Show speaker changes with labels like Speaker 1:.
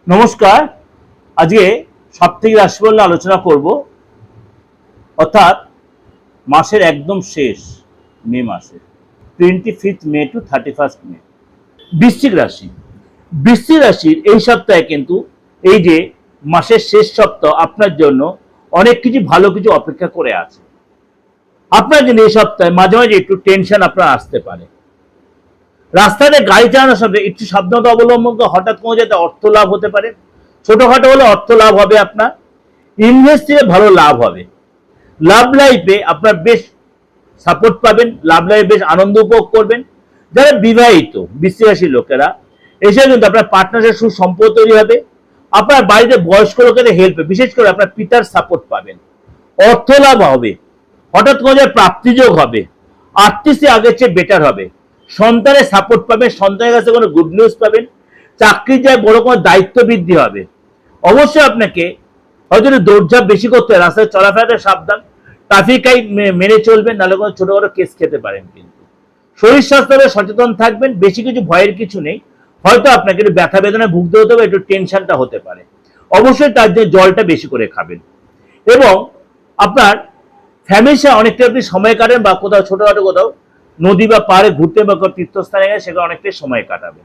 Speaker 1: নমস্কার। আজকে সাপ্তাহিক রাশিফল নিয়ে আলোচনা করব, অর্থাৎ মাসের একদম শেষ মে মাসে 25 মে টু 31 মে। বৃশ্চিক রাশি, বৃশ্চিক রাশির এই সপ্তাহে কিন্তু এই যে মাসের শেষ সপ্তাহ আপনার জন্য অনেক কিছু ভালো কিছু অপেক্ষা করে আছে। আপনার জন্য এই সপ্তাহে মাঝে মাঝে একটু টেনশন আপনার আসতে পারে। রাস্তাতে গাড়ি চালানোর সময় একটু সাবধানতা অবলম্বন করে হঠাৎ কোনো যাতে অর্থ লাভ হতে পারে। ছোটখাটো হলে অর্থ লাভ হবে, আপনার ইনভেস্টে ভালো লাভ হবে। লাভ লাইফে আপনার বেশ সাপোর্ট পাবেন, লাভ লাইফে বেশ আনন্দ উপভোগ করবেন। যারা বিবাহিত বৃশ্চিক রাশির লোকেরা, এসে কিন্তু আপনার পার্টনারের সুসম্পর্ক তৈরি হবে। আপনার বাড়িতে বয়স্ক লোকেদের হেল্প, বিশেষ করে আপনার পিতার সাপোর্ট পাবেন। অর্থ লাভ হবে, হঠাৎ কোনো প্রাপ্তিযোগ হবে, আর্থিক আগের চেয়ে বেটার হবে। সন্তানের সাপোর্ট পাবেন, সন্তানের কাছে কোনো গুড নিউজ পাবেন। চাকরির যায় বড় কোনো দায়িত্ব বৃদ্ধি হবে। অবশ্যই আপনাকে হয়তো দৌড়ঝাঁপ বেশি করতে হয়, রাস্তায় চলাফেরাতে সাবধান, ট্রাফিক আইন মেনে চলবেন, নাহলে কোনো ছোটখাটো কেস খেতে পারেন। কিন্তু শরীর স্বাস্থ্যে সচেতন থাকবেন, বেশি কিছু ভয়ের কিছু নেই। হয়তো আপনাকে একটু ব্যথা বেদনায় ভুগতে হতে হবে, একটু টেনশনটা হতে পারে। অবশ্যই তার জন্য জলটা বেশি করে খাবেন। এবং আপনার ফ্যামিলির সাথে অনেকটা আপনি সময় কাটান, বা কোথাও ছোটখাটো কোথাও নদী বা পাহাড়ে ঘুরতে বা তীর্থস্থানে গেলে সেখানে অনেকটাই সময় কাটাবেন।